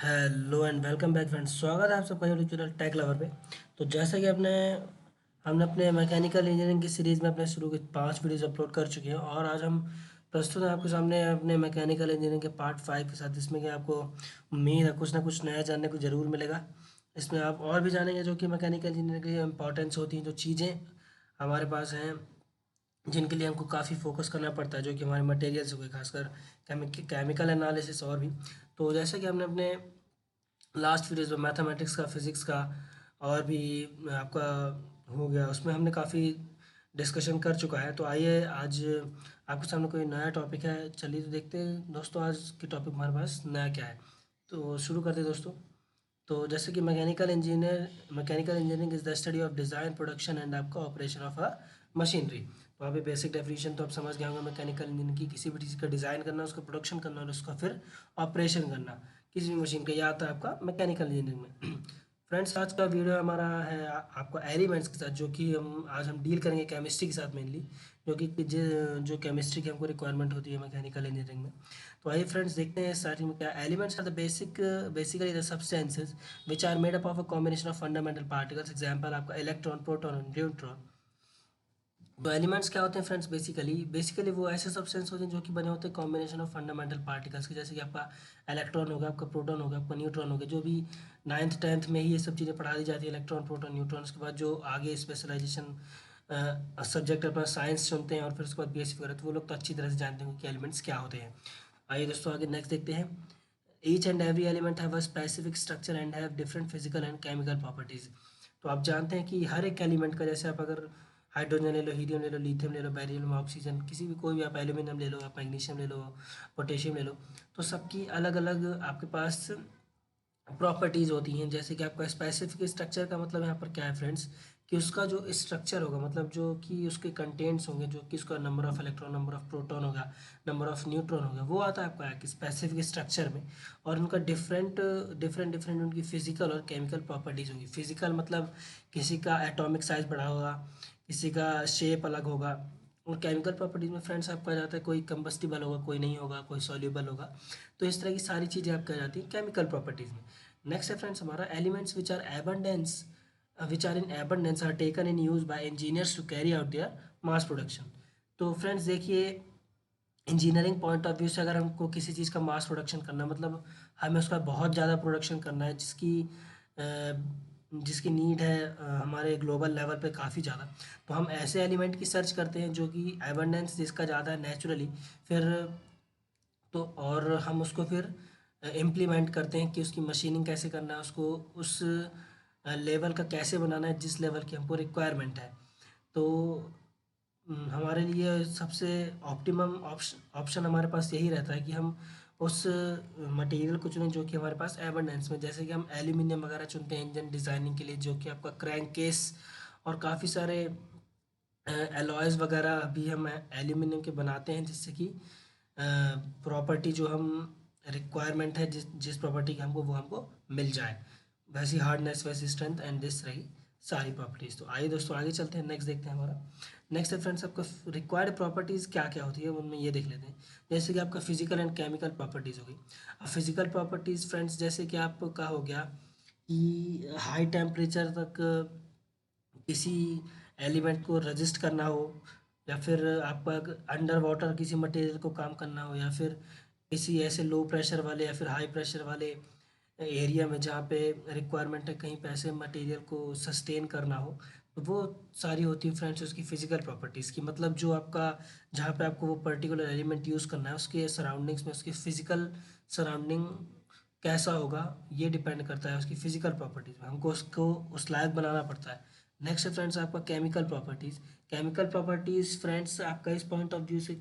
Hello and welcome back friends. स्वागत है आप सबका यूट्यूब चैनल टेक लवर पे। तो जैसा कि हमने अपने मैकेनिकल इंजीनियरिंग की सीरीज़ में अपने शुरू के 5 वीडियोज़ अपलोड कर चुके हैं और आज हम प्रस्तुत हैं आपके सामने अपने मैकेनिकल इंजीनियरिंग के पार्ट 5 के साथ, जिसमें कि आपको उम्मीद है कुछ ना कुछ नया जानने को ज़रूर मिलेगा। इसमें आप और भी जानेंगे जो कि मैकेनिकल इंजीनियरिंग की इंपॉर्टेंस होती हैं, जो चीज़ें हमारे पास हैं जिनके लिए हमको काफ़ी फोकस करना पड़ता है, जो कि हमारे मटेरियल्स हो गए, खासकर केमिकल एनालिसिस। और भी तो जैसा कि हमने अपने लास्ट वीडियोज़ में मैथमेटिक्स का, फिज़िक्स का और भी आपका हो गया, उसमें हमने काफ़ी डिस्कशन कर चुका है। तो आइए आज आपके सामने कोई नया टॉपिक है, चलिए तो देखते हैं दोस्तों आज की टॉपिक हमारे पास नया क्या है। तो शुरू करते हैं दोस्तों। तो जैसे कि mechanical engineering is the study of design, production and आपका ऑपरेशन ऑफ अ मशीनरी। तो वहाँ पे बेसिक डेफिनेशन तो आप समझ गए होंगे। मैकेनिकल इंजीनियरिंग की किसी भी चीज़ का डिज़ाइन करना, उसका प्रोडक्शन करना और उसका फिर ऑपरेशन करना किसी भी मशीन का, यह आता है आपका मैकेनिकल इंजीनियरिंग में। फ्रेंड्स, आज का वीडियो हमारा है आपका एलिमेंट्स के साथ, जो कि हम डील करेंगे केमिस्ट्री के साथ मेनली, जो कि जो केमिस्ट्री की हमको रिक्वायरमेंट होती है मैकेनिकल इंजीनियरिंग में। तो आइए फ्रेंड्स देखते हैं स्टार्टिंग में क्या। Elements are the basically the substances which are made up of a combination of fundamental particles. Example आपका इलेक्ट्रॉन, प्रोटॉन और न्यूट्रॉन। तो एलिमेंट्स क्या होते हैं फ्रेंड्स? बेसिकली वो ऐसे सब्सटेंस होते हैं जो कि बने होते हैं कॉम्बिनेशन ऑफ फंडामेंटल पार्टिकल्स के, जैसे कि आपका इलेक्ट्रॉन हो गया, आपका प्रोटॉन हो गया, आपका न्यूट्रॉन हो गया। जो भी 9th 10th में ही ये सब चीज़ें पढ़ा दी जाती है, इलेक्ट्रॉन, प्रोटॉन, न्यूट्रॉन। उसके बाद जो आगे स्पेशलाइजेशन सब्जेक्ट अपना साइंस चुनते हैं और फिर उसके बाद बीएससी वगैरह, तो वो लोग तो अच्छी तरह से जानते हैं कि एलिमेंट्स क्या होते हैं। आइए दोस्तों आगे नेक्स्ट देखते हैं। Each and every element have a specific structure and have different physical and chemical properties. तो आप जानते हैं कि हर एक एलिमेंट का, जैसे आप अगर हाइड्रोजन ले लो, हीलियम ले लो, लिथियम ले लो, बेरिलियम, ऑक्सीजन, किसी भी कोई भी आप एल्यूमिनियम ले लो, आप मैग्नीशियम ले लो, पोटेशियम ले लो, तो सबकी अलग अलग आपके पास प्रॉपर्टीज़ होती हैं। जैसे कि आपका स्पेसिफिक स्ट्रक्चर का मतलब यहाँ पर क्या है फ्रेंड्स, कि उसका जो स्ट्रक्चर होगा, मतलब जो कि उसके कंटेंट्स होंगे, जो कि उसका number of electron, number of proton होगा, नंबर ऑफ न्यूट्रॉन होगा, वो आता है आपका कि स्पेसिफिक स्ट्रक्चर में। और उनका डिफरेंट डिफरेंट डिफरेंट उनकी फिजिकल और केमिकल प्रॉपर्टीज़ होंगी। फिजिकल मतलब किसी का एटॉमिक साइज बड़ा होगा, किसी का शेप अलग होगा। और केमिकल प्रॉपर्टीज़ में फ्रेंड्स आपका जाता है कोई कंबस्टिबल होगा, कोई नहीं होगा, कोई सॉल्यूबल होगा। तो इस तरह की सारी चीज़ें आपकी आ जाती हैं केमिकल प्रॉपर्टीज़ में। नेक्स्ट है फ्रेंड्स हमारा elements which are in abundance are taken in use by engineers to carry out their mass production. तो फ्रेंड्स देखिए, इंजीनियरिंग पॉइंट ऑफ व्यू से अगर हमको किसी चीज़ का मास प्रोडक्शन करना, मतलब हमें उसका बहुत ज़्यादा प्रोडक्शन करना है, जिसकी नीड है हमारे ग्लोबल लेवल पे काफ़ी ज़्यादा, तो हम ऐसे एलिमेंट की सर्च करते हैं जो कि एबंडेंस जिसका ज़्यादा है नेचुरली। फिर तो और हम उसको फिर इम्प्लीमेंट करते हैं कि उसकी मशीनिंग कैसे करना है, उसको उस लेवल का कैसे बनाना है जिस लेवल की हमको रिक्वायरमेंट है। तो हमारे लिए सबसे ऑप्टिमम ऑप्शन हमारे पास यही रहता है कि हम उस मटेरियल को चुनें जो कि हमारे पास एबंडेंस में। जैसे कि हम एल्यूमिनियम वगैरह चुनते हैं इंजन डिज़ाइनिंग के लिए, जो कि आपका क्रैंक केस और काफ़ी सारे एलॉयज़ वगैरह भी हम एल्यूमिनियम के बनाते हैं, जिससे कि प्रॉपर्टी जो हम रिक्वायरमेंट है, जिस जिस प्रॉपर्टी की हमको, वो हमको मिल जाए। वैसी हार्डनेस, वैसी स्ट्रेंथ एंड दिस रही सारी प्रॉपर्टीज़। तो आइए दोस्तों आगे चलते हैं, नेक्स्ट देखते हैं हमारा। नेक्स्ट है फ्रेंड्स आपका रिक्वायर्ड प्रॉपर्टीज़ क्या क्या होती है, उनमें ये देख लेते हैं। जैसे कि आपका फिजिकल एंड केमिकल प्रॉपर्टीज़ हो गई। अब फिजिकल प्रॉपर्टीज़ फ्रेंड्स, जैसे कि आपका हो गया कि हाई टेम्परेचर तक किसी एलिमेंट को रजिस्ट करना हो, या फिर आपका अंडर वाटर किसी मटेरियल को काम करना हो, या फिर किसी ऐसे लो प्रेशर वाले या फिर हाई प्रेशर वाले एरिया में जहाँ पे रिक्वायरमेंट है कहीं पे ऐसे मटेरियल को सस्टेन करना हो, तो वो सारी होती है फ्रेंड्स उसकी फिजिकल प्रॉपर्टीज़ की। मतलब जो आपका, जहाँ पे आपको वो पर्टिकुलर एलिमेंट यूज़ करना है, उसके सराउंडिंग्स में उसकी फिजिकल सराउंडिंग कैसा होगा, ये डिपेंड करता है उसकी फिजिकल प्रॉपर्टीज़ में। हमको उसको उस लायक बनाना पड़ता है। नेक्स्ट है फ्रेंड्स आपका chemical properties. Chemical properties friends आपका इस पॉइंट ऑफ व्यू से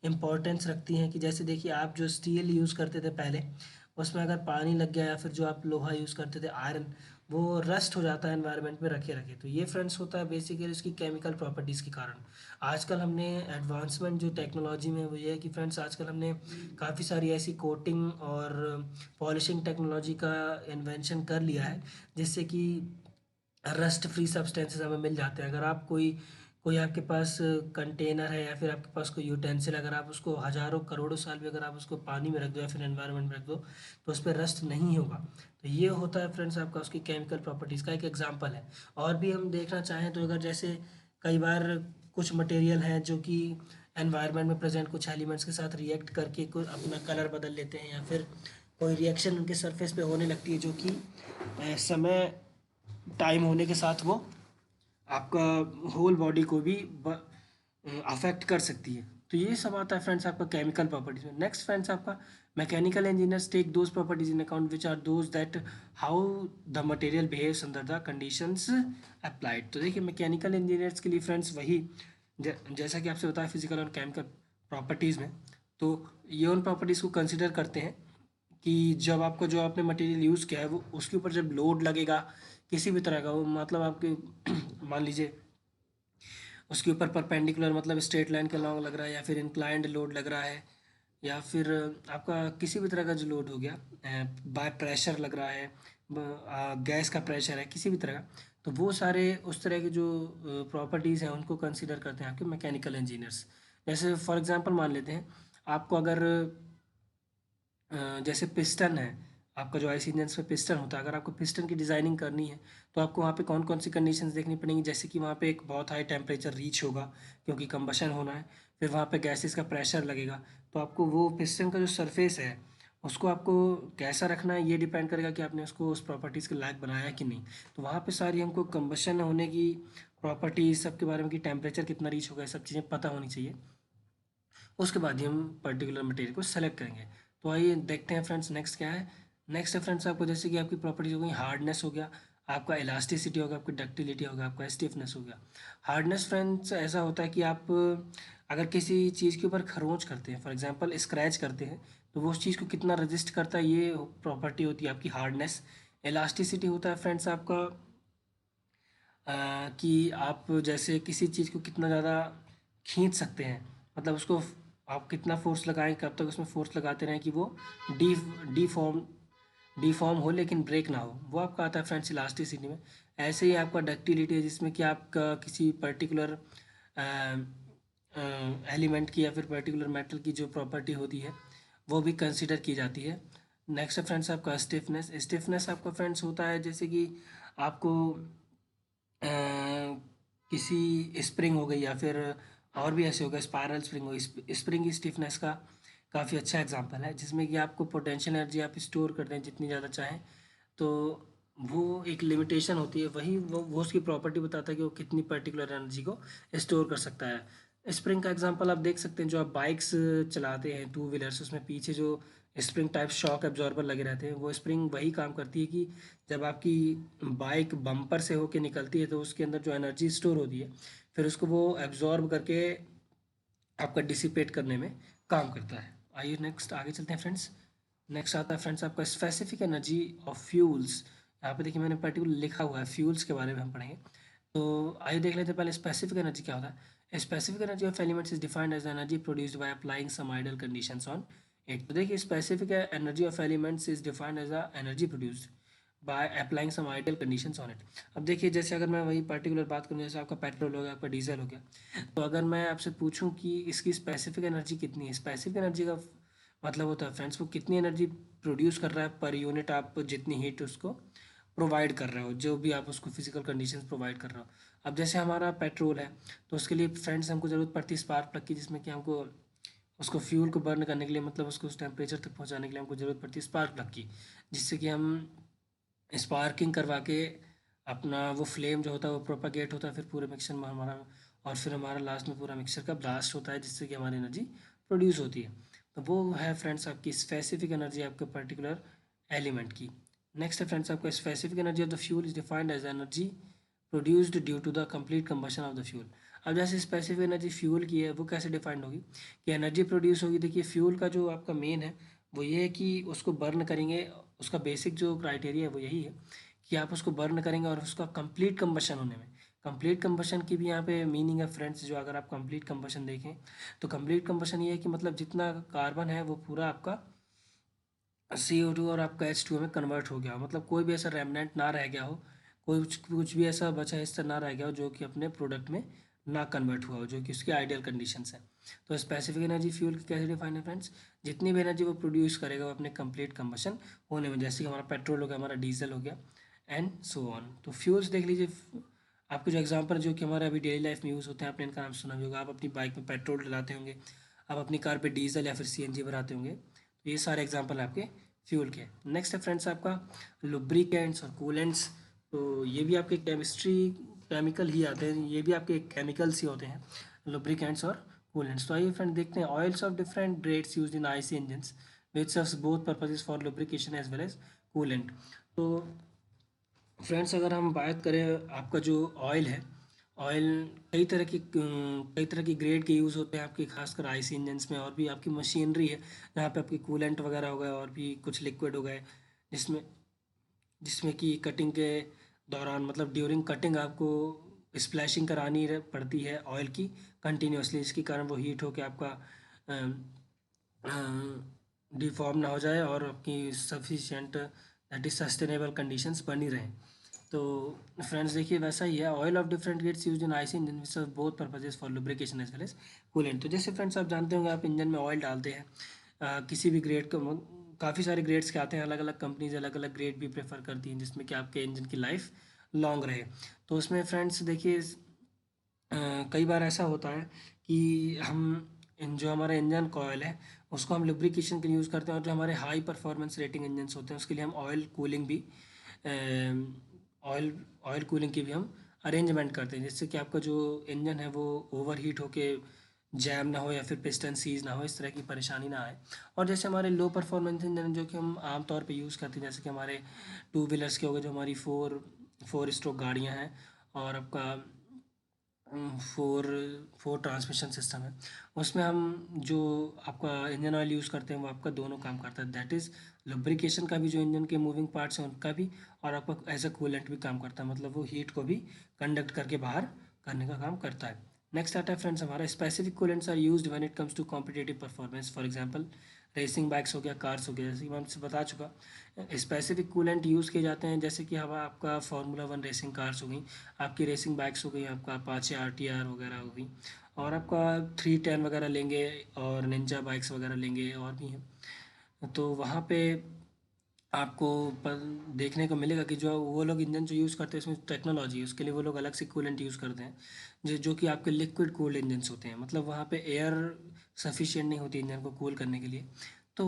इम्पोर्टेंस रखती हैं कि जैसे देखिए, आप जो स्टील यूज़ करते थे पहले, उसमें अगर पानी लग गया, या फिर जो आप लोहा यूज़ करते थे आयरन, वो रस्ट हो जाता है एनवायरनमेंट में रखे रखे। तो ये फ्रेंड्स होता है बेसिकली उसकी केमिकल प्रॉपर्टीज़ के कारण। आजकल हमने एडवांसमेंट जो टेक्नोलॉजी में है वो ये है कि फ्रेंड्स आजकल हमने काफ़ी सारी ऐसी कोटिंग और पॉलिशिंग टेक्नोलॉजी का इन्वेंशन कर लिया है, जिससे कि रस्ट फ्री सब्सटेंसेस हमें मिल जाते हैं। अगर आप कोई आपके पास कंटेनर है या फिर आपके पास कोई यूटेंसिल, अगर आप उसको हज़ारों करोड़ों साल भी अगर आप उसको पानी में रख दो या फिर एनवायरनमेंट में रख दो तो उस पर रस्ट नहीं होगा। तो ये होता है फ्रेंड्स आपका उसकी केमिकल प्रॉपर्टीज़ का एक एग्जांपल है। और भी हम देखना चाहें तो अगर जैसे कई बार कुछ मटेरियल हैं जो कि एनवायरनमेंट में प्रेजेंट कुछ एलिमेंट्स के साथ रिएक्ट करके कोई अपना कलर बदल लेते हैं या फिर कोई रिएक्शन उनके सरफेस पे होने लगती है जो कि समय टाइम होने के साथ वो आपका होल बॉडी को भी अफेक्ट कर सकती है। तो ये सब आता है फ्रेंड्स आपका केमिकल प्रॉपर्टीज में। नेक्स्ट फ्रेंड्स आपका mechanical engineers take those properties in account which are those that how the material behaves under the conditions applied. तो देखिए मैकेनिकल इंजीनियर्स के लिए फ्रेंड्स वही जैसा कि आपसे बताया फिजिकल और केमिकल प्रॉपर्टीज़ में, तो ये उन प्रॉपर्टीज़ को कंसिडर करते हैं कि जब आपको जो आपने मटेरियल यूज़ किया है वो उसके ऊपर जब लोड लगेगा किसी भी तरह का, वो मतलब आपके मान लीजिए उसके ऊपर परपेंडिकुलर मतलब स्ट्रेट लाइन के लॉन्ग लग रहा है या फिर इंक्लाइंड लोड लग रहा है या फिर आपका किसी भी तरह का जो लोड हो गया, बाय प्रेशर लग रहा है, गैस का प्रेशर है किसी भी तरह का, तो वो सारे उस तरह के जो प्रॉपर्टीज़ हैं उनको कंसीडर करते हैं आपके मैकेनिकल इंजीनियर्स। जैसे फॉर एग्जांपल मान लेते हैं आपको अगर जैसे पिस्टन है, आपका जो आईसी इंजन में पिस्टन होता है, अगर आपको पिस्टन की डिज़ाइनिंग करनी है तो आपको वहाँ पे कौन कौन सी कंडीशंस देखनी पड़ेंगी। जैसे कि वहाँ पे एक बहुत हाई टेम्परेचर रीच होगा क्योंकि कंबशन होना है, फिर वहाँ पे गैसेस का प्रेशर लगेगा, तो आपको वो पिस्टन का जो सरफेस है उसको आपको कैसा रखना है ये डिपेंड करेगा कि आपने उसको उस प्रॉपर्टीज़ के लायक बनाया कि नहीं। तो वहाँ पे सारी हमको कंबशन होने की प्रॉपर्टीज सब के बारे में कि टेम्परेचर कितना रीच होगा ये सब चीज़ें पता होनी चाहिए। उसके बाद ही हम पर्टिकुलर मटेरियल को सेलेक्ट करेंगे। तो आइए देखते हैं फ्रेंड्स नेक्स्ट क्या है। नेक्स्ट है फ्रेंड्स आपको जैसे कि आपकी प्रॉपर्टीज हो गई, हार्डनेस हो गया, आपका इलास्टिसिटी होगा, आपकी डक्टिलिटी होगा, आपका स्टिफनेस हो गया। हार्डनेस फ्रेंड्स ऐसा होता है कि आप अगर किसी चीज़ के ऊपर खरोंच करते हैं, फॉर एग्जांपल स्क्रैच करते हैं, तो वो उस चीज़ को कितना रजिस्ट करता है ये प्रॉपर्टी होती है आपकी हार्डनेस। इलास्टिसिटी होता है फ्रेंड्स आपका कि आप जैसे किसी चीज़ को कितना ज़्यादा खींच सकते हैं, मतलब उसको आप कितना फोर्स लगाएं, कब तक उसमें फोर्स लगाते रहें कि वो डी डीफॉर्म डीफॉर्म हो लेकिन ब्रेक ना हो, वो आपका आता है फ्रेंड्स इलास्टिसिटी में। ऐसे ही आपका डक्टिलिटी है जिसमें कि आपका किसी पर्टिकुलर एलिमेंट की या फिर पर्टिकुलर मेटल की जो प्रॉपर्टी होती है वो भी कंसिडर की जाती है। नेक्स्ट है फ्रेंड्स आपका स्टिफनेस। स्टिफनेस आपका फ्रेंड्स होता है जैसे कि आपको अ, किसी स्प्रिंग हो गई या फिर और भी ऐसे हो गए स्पायरल स्प्रिंग हो, स्प्रिंग की स्टिफनेस का काफ़ी अच्छा एग्जांपल है जिसमें कि आपको पोटेंशियल एनर्जी आप स्टोर करते हैं जितनी ज़्यादा चाहें, तो वो एक लिमिटेशन होती है, वही वो उसकी प्रॉपर्टी बताता है कि वो कितनी पर्टिकुलर एनर्जी को स्टोर कर सकता है। स्प्रिंग का एग्जांपल आप देख सकते हैं, जो आप बाइक्स चलाते हैं टू व्हीलर्स, उसमें पीछे जो स्प्रिंग टाइप शॉक एब्जॉर्बर लगे रहते हैं, वो स्प्रिंग वही काम करती है कि जब आपकी बाइक बम्पर से होके निकलती है तो उसके अंदर जो एनर्जी स्टोर होती है फिर उसको वो एब्जॉर्ब करके आपका डिसिपेट करने में काम करता है। आइए नेक्स्ट आगे चलते हैं फ्रेंड्स। नेक्स्ट आता है फ्रेंड्स आपका स्पेसिफिक एनर्जी ऑफ फ्यूल्स। यहाँ पे देखिए मैंने पर्टिकुलर लिखा हुआ है, फ्यूल्स के बारे में हम पढ़ेंगे। तो आइए देख लेते हैं पहले स्पेसिफिक एनर्जी क्या होता है। Specific energy of elements is defined as energy produced by applying some ideal conditions on it. तो देखिए specific energy of elements is defined as a energy produced by applying some ideal conditions on it. अब देखिए जैसे अगर मैं वही particular बात करूँ, जैसे आपका पेट्रोल हो गया, आपका डीजल हो गया, तो अगर मैं आपसे पूछूं कि इसकी स्पेसिफिक एनर्जी कितनी है, स्पेसिफिक एनर्जी का मतलब होता है फ्रेंड्स वो कितनी एनर्जी प्रोड्यूस कर रहा है पर यूनिट, आप जितनी हीट उसको प्रोवाइड कर रहे हो, जो भी आप उसको फिजिकल कंडीशंस प्रोवाइड कर रहे हो। अब जैसे हमारा पेट्रोल है तो उसके लिए फ्रेंड्स हमको ज़रूरत पड़ती है स्पार्क प्लग की, जिसमें कि हमको उसको फ्यूल को बर्न करने के लिए, मतलब उसको उस टेम्परेचर तक पहुंचाने के लिए हमको ज़रूरत पड़ती है स्पार्क प्लग की, जिससे कि हम स्पार्किंग करवा के अपना वो फ्लेम जो होता है वो प्रोपागेट होता है फिर पूरे मिक्सर में हमारा, और फिर हमारा लास्ट में पूरा मिक्सर का ब्लास्ट होता है जिससे कि हमारी एनर्जी प्रोड्यूस होती है। तो वो है फ्रेंड्स आपकी स्पेसिफिक एनर्जी आपके पर्टिकुलर एलिमेंट की। नेक्स्ट है फ्रेंड्स आपका specific energy of the fuel is defined as energy produced due to the complete combustion of the fuel. अब जैसे स्पेसिफिक एनर्जी फ्यूल की है वो कैसे डिफाइंड होगी कि एनर्जी प्रोड्यूस होगी। देखिए फ्यूल का जो आपका मेन है वो ये है कि उसको बर्न करेंगे, उसका बेसिक जो क्राइटेरिया है वो यही है कि आप उसको बर्न करेंगे और उसका कंप्लीट कंबशन होने में, कंप्लीट कंबशन की भी यहाँ पे मीनिंग है फ्रेंड्स, जो अगर आप कंप्लीट कंबशन देखें तो कंप्लीट कंबशन ये है कि मतलब जितना कार्बन है वो पूरा आपका CO2 और आपका H2O में कन्वर्ट हो गया हो, मतलब कोई भी ऐसा रेमनेंट ना रह गया हो, कोई कुछ भी ऐसा बचा हिस्सा ना रह गया हो जो कि अपने प्रोडक्ट में ना कन्वर्ट हुआ हो, जो कि उसकी आइडियल कंडीशंस है। तो स्पेसिफिक एनर्जी फ्यूल की कैसे डिफाइन है फ्रेंड्स, जितनी भी एनर्जी वो प्रोड्यूस करेगा वो अपने कंप्लीट कंबशन होने में, जैसे कि हमारा पेट्रोल हो गया, हमारा डीजल हो गया एंड सो ऑन। तो फ्यूल्स देख लीजिए, आपके जो एग्जांपल जो कि हमारे अभी डेली लाइफ में यूज़ होते हैं, आपने इनका नाम सुना भी होगा। आप अपनी बाइक में पेट्रोल डलाते होंगे, आप अपनी कार पे डीजल या फिर सीएनजी भराते होंगे। तो ये सारे एग्जांपल आपके फ्यूल के। नेक्स्ट है फ्रेंड्स आपका लुब्रिकेंट्स और कूलेंट्स। तो ये भी आपके केमिस्ट्री केमिकल ही आते हैं, ये भी आपके केमिकल्स ही होते हैं, लुब्रिकेंट्स और कूलेंट्स। तो आइए फ्रेंड देखते हैं oils of different grades used in IC engines which serves both purposes for lubrication as well as coolant. तो फ्रेंड्स अगर हम बात करें आपका जो ऑयल है, ऑयल कई तरह की ग्रेड के यूज़ होते हैं आपके, खासकर आईसी इंजन्स में। और भी आपकी मशीनरी है जहाँ पे आपकी कूलेंट वगैरह हो गए और भी कुछ लिक्विड हो गए, जिसमें जिसमें कि कटिंग के दौरान, मतलब ड्यूरिंग कटिंग आपको स्प्लैशिंग करानी पड़ती है ऑयल की कंटिन्यूसली, इसके कारण वो हीट होकर आपका डिफॉर्म ना हो जाए और आपकी sufficient that is sustainable conditions बनी रहें। तो फ्रेंड्स देखिए वैसा ही है, oil of different grades used in IC engine which serve both purposes for lubrication as well as coolant. तो जैसे फ्रेंड्स आप जानते होंगे, आप इंजन में ऑयल डालते हैं किसी भी ग्रेड को, काफ़ी सारे ग्रेड्स के आते हैं, अलग अलग कंपनीज अलग अलग ग्रेड भी प्रेफर करती हैं जिसमें कि आपके इंजन की लाइफ लॉन्ग रहे। तो उसमें फ्रेंड्स देखिए कई बार ऐसा होता है कि हम जो हमारा इंजन का ऑयल है उसको हम लुब्रिकेशन के लिए यूज़ करते हैं, और जो हमारे हाई परफॉर्मेंस रेटिंग इंजन्स होते हैं उसके लिए हम ऑयल ऑयल कूलिंग की भी हम अरेंजमेंट करते हैं, जिससे कि आपका जो इंजन है वो ओवर हीट होके जैम ना हो या फिर पिस्टन सीज ना हो, इस तरह की परेशानी ना आए। और जैसे हमारे लो परफॉर्मेंस इंजन जो कि हम आमतौर पे यूज़ करते हैं, जैसे कि हमारे टू व्हीलर्स के हो गए, जो हमारी फोर स्ट्रोक गाड़ियाँ हैं, और आपका फोर फोर ट्रांसमिशन सिस्टम है, उसमें हम जो आपका इंजन ऑयल यूज़ करते हैं वो आपका दोनों काम करता है, दैट इज़ लुब्रिकेशन का भी, जो इंजन के मूविंग पार्ट्स हैं उनका भी, और आपका एज अ कूलेंट भी काम करता है, मतलब वो हीट को भी कंडक्ट करके बाहर करने का काम करता है। नेक्स्ट आता है फ्रेंड्स हमारा specific coolants are used when it comes to competitive performance. For example racing bikes हो गया, कार्स हो गया, जैसे कि मैं आपसे बता चुका, स्पेसिफिक कूलेंट यूज़ किए जाते हैं, जैसे कि हवा आपका फार्मूला वन रेसिंग कार्स हो गई, आपकी रेसिंग बाइक्स हो गई, आपका अपाचे आरटीआर वगैरह हो गई, और आपका 310 वगैरह लेंगे, और निंजा बाइक्स वगैरह लेंगे, और भी हैं। तो वहाँ पे आपको पर देखने को मिलेगा कि जो वो लोग इंजन जो यूज़ करते हैं उसमें टेक्नोलॉजी है, उसके लिए वो लोग अलग से कूलेंट यूज़ करते हैं, जो कि आपके लिक्विड कूल्ड इंजन्स होते हैं, मतलब वहाँ पे एयर सफिशिएंट नहीं होती इंजन को कूल करने के लिए, तो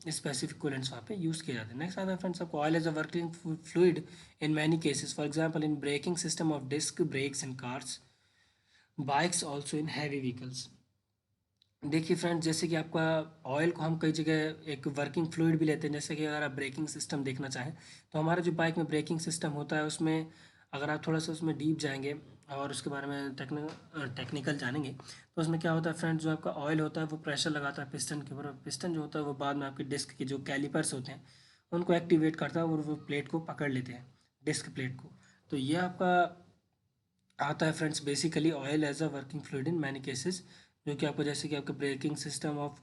स्पेसिफिक कूलेंट्स वहाँ पे यूज़ किए जाते हैं। नेक्स्ट आता है फ्रेंड्स आपको oil as a working fluid in many cases, for example in braking system of disc brakes in cars, bikes also in heavy vehicles. देखिए फ्रेंड्स, जैसे कि आपका ऑयल को हम कई जगह एक वर्किंग फ्लूइड भी लेते हैं, जैसे कि अगर आप ब्रेकिंग सिस्टम देखना चाहें तो हमारा जो बाइक में ब्रेकिंग सिस्टम होता है उसमें अगर आप थोड़ा सा उसमें डीप जाएंगे और उसके बारे में टेक्निकल जानेंगे, तो उसमें क्या होता है फ्रेंड्स, जो आपका ऑयल होता है वो प्रेशर लगाता है पिस्टन के ऊपर, और पिस्टन जो होता है वो बाद में आपके डिस्क के जो कैलिपर्स होते हैं उनको एक्टिवेट करता है और वो प्लेट को पकड़ लेते हैं, डिस्क प्लेट को। तो ये आपका आता है friends basically oil as a working fluid in many cases, जो कि आपको जैसे कि आपका braking system of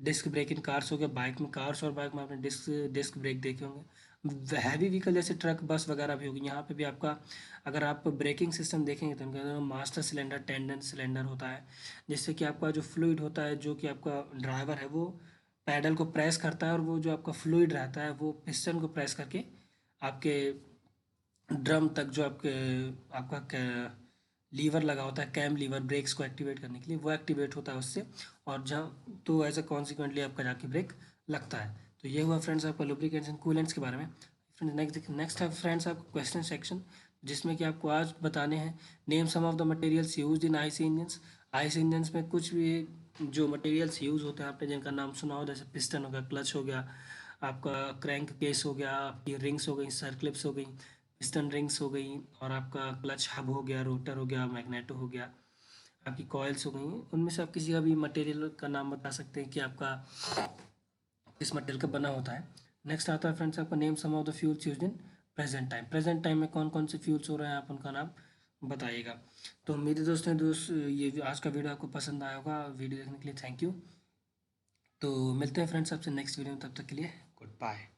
disc brake in cars हो गया, बाइक में, कार्स और बाइक में आपने डिस्क डिस्क ब्रेक देखे होंगे। हैवी व्हीकल जैसे ट्रक बस वगैरह भी होगी, यहाँ पे भी आपका अगर आप ब्रेकिंग सिस्टम देखेंगे तो उनके अंदर मास्टर सिलेंडर टेंडन सिलेंडर होता है, जिससे कि आपका जो फ्लूइड होता है, जो कि आपका ड्राइवर है वो पैडल को प्रेस करता है, और वो जो आपका फ्लूइड रहता है वो पिस्टन को प्रेस करके आपके ड्रम तक, जो आपके आपका लीवर लगा होता है, कैम लीवर, ब्रेक्स को एक्टिवेट करने के लिए, वो एक्टिवेट होता है उससे, और जहाँ तो एज अ कॉन्सिक्वेंटली आपका जाके ब्रेक लगता है। तो ये हुआ फ्रेंड्स आपका लुब्रिकेंट्स एंड कूलेंट्स के बारे में। फ्रेंड्स नेक्स्ट है फ्रेंड्स आपका क्वेश्चन सेक्शन, जिसमें कि आपको आज बताने हैं name some of the materials used in IC engines. IC engines में कुछ भी जो मटेरियल्स यूज़ होते हैं आपने जिनका नाम सुना हो, जैसे पिस्टन हो गया, क्लच हो गया, आपका क्रैंक केस हो गया, आपकी रिंग्स हो गई, सर्कलिप्स हो गई, पिस्टन रिंग्स हो गई, और आपका क्लच हब हो गया, रोटर हो गया, मैग्नेटो हो गया, आपकी कॉइल्स हो गई। उनमें से आप किसी का भी मटेरियल का नाम बता सकते हैं कि आपका किस मटेरियल का बना होता है। नेक्स्ट आता है फ्रेंड्स आपका name some of the fuels used in present time. Present time में कौन कौन से फ्यूल्स हो रहे हैं आप उनका नाम बताइएगा। तो मेरे दोस्त ये आज का वीडियो आपको पसंद आया होगा। वीडियो देखने के लिए थैंक यू। तो मिलते हैं फ्रेंड्स आपसे नेक्स्ट वीडियो में, तब तक के लिए गुड बाय।